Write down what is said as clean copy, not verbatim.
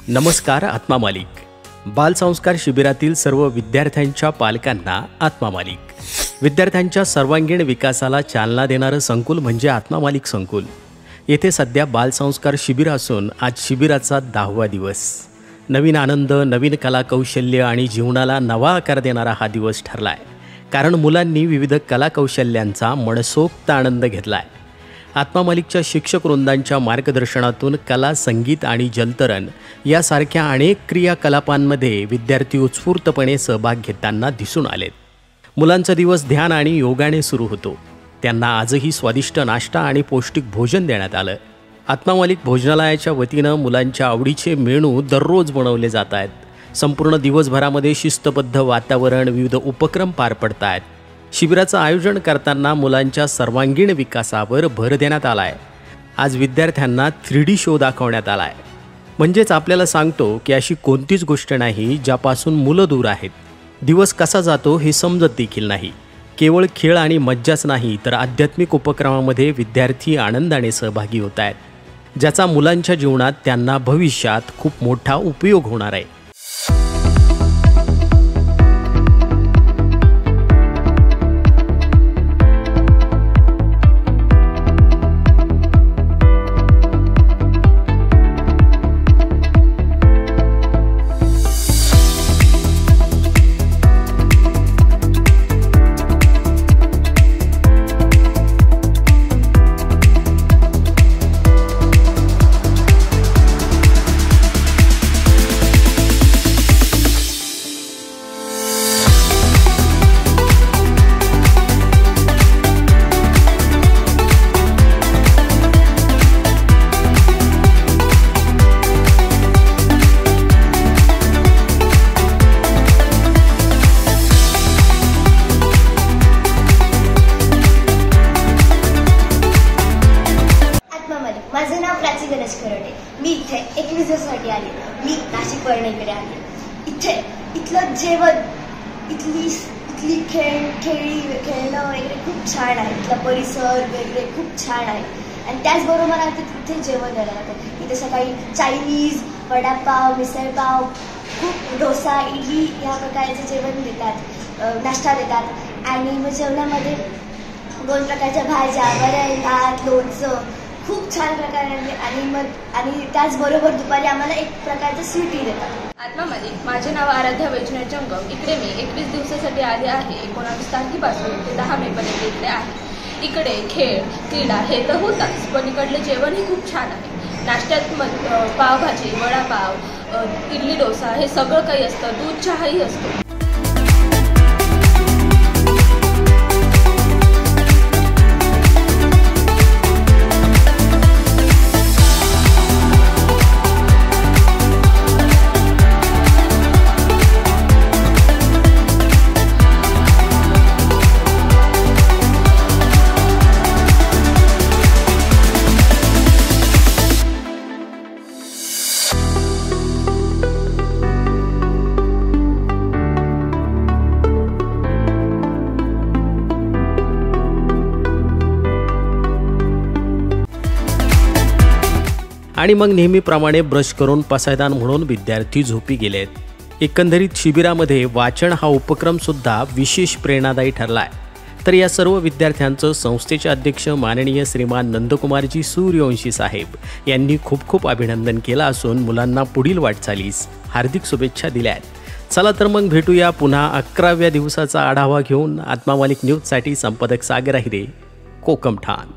नमस्कार आत्मा मालिक. बालसंस्कार शिबिरातील सर्व विद्यार्थ्यांच्या पालकांना आत्मा मालिक. विद्यार्थ्यांच्या सर्वांगीण विकासाला चालना देणारं संकुल म्हणजे आत्मा मालिक संकुल. येथे सध्या बालसंस्कार शिबिर असून आज शिबिराचा 10वा दिवस. नवीन आनंद, नवीन कला कौशल्य आणि जीवनाला नवा आकार देणारा हा दिवस ठरला आहे. कारण मुलांनी विविध कला कौशल्यांचा मनसोक्त आनंद घेतला आहे. आत्मा मालिकच्या शिक्षक वृंदांच्या मार्गदर्शनातून कला, संगीत आणि जलतरण यासारख्या अनेक क्रियाकलापांमध्ये विद्यार्थी उत्स्फूर्तपणे सहभाग घेताना दिसून आलेत. मुलांचा दिवस ध्यान आणि योगाने सुरू होतो. त्यांना आजही स्वादिष्ट नाश्ता आणि पौष्टिक भोजन देण्यात आलं. आत्मा मालिक भोजनालयाच्या वतीनं मुलांच्या आवडीचे मेनू दररोज बनवले जात आहेत. संपूर्ण दिवसभरामध्ये शिस्तबद्ध वातावरण, विविध उपक्रम पार पडत आहेत. शिबिराचं आयोजन करताना मुलांच्या सर्वांगीण विकासावर भर देण्यात आला आहे. आज विद्यार्थ्यांना 3D शो दाखवण्यात आला आहे. म्हणजेच आपल्याला सांगतो की अशी कोणतीच गोष्ट नाही ज्यापासून मुलं दूर आहेत. दिवस कसा जातो हे समजत देखील नाही. केवळ खेळ आणि मज्जाच नाही तर आध्यात्मिक उपक्रमामध्ये विद्यार्थी आनंदाने सहभागी होत आहेत, ज्याचा मुलांच्या जीवनात त्यांना भविष्यात खूप मोठा उपयोग होणार आहे. माझं नाव प्राची गणेश खरडे. मी इथे 21 दिवसासाठी आले. मी नाशिकवरून इकडे आले. इथलं जेवण, इथली खेळणं वगैरे खूप छान आहे. इथला परिसर वगैरे खूप छान आहे. आणि त्याचबरोबर मला तिथे जेवण द्यायला लागतं. इथे सकाळी चायनीज, वडापाव, मिसळपाव, खूप डोसा, इडली ह्या प्रकारचे जेवण देतात, नाश्ता देतात. आणि मग जेवणामध्ये 2 प्रकारच्या भाज्या, वरण, भात, लोणचं खूप छान प्रकारे आणि त्याचबरोबर दुपारी आम्हाला एक प्रकारचं स्वीटही देतात. आत्मा मालिक. माझे नाव आराध्या वैष्णव जंगम. इकडे मी 21 दिवसासाठी आले आहे. 19 तारखेपासून ते 10 मेपर्यंत इकडे आहे. इकडे खेळ, क्रीडा हे तर होताच, पण इकडलं जेवणही खूप छान आहे. नाश्त्यात पावभाजी, वडापाव, इडली, डोसा हे सगळं काही असतं. दूध चहाही असतो. आणि मग नेहमीप्रमाणे ब्रश करून पसायदान म्हणून विद्यार्थी झोपी गेलेत. एकंदरीत शिबिरामध्ये वाचन हा उपक्रम सुद्धा विशेष प्रेरणादायी ठरला आहे. तर या सर्व विद्यार्थ्यांचं संस्थेचे अध्यक्ष माननीय श्रीमान नंदकुमारजी सूर्यवंशी साहेब यांनी खूप खूप अभिनंदन केलं असून मुलांना पुढील वाटचालीस हार्दिक शुभेच्छा दिल्या आहेत. चला तर मग भेटूया पुन्हा 11व्या दिवसाचा आढावा घेऊन. आत्मा मालिक न्यूजसाठी संपादक सागर आहिरे, कोकम ठाण.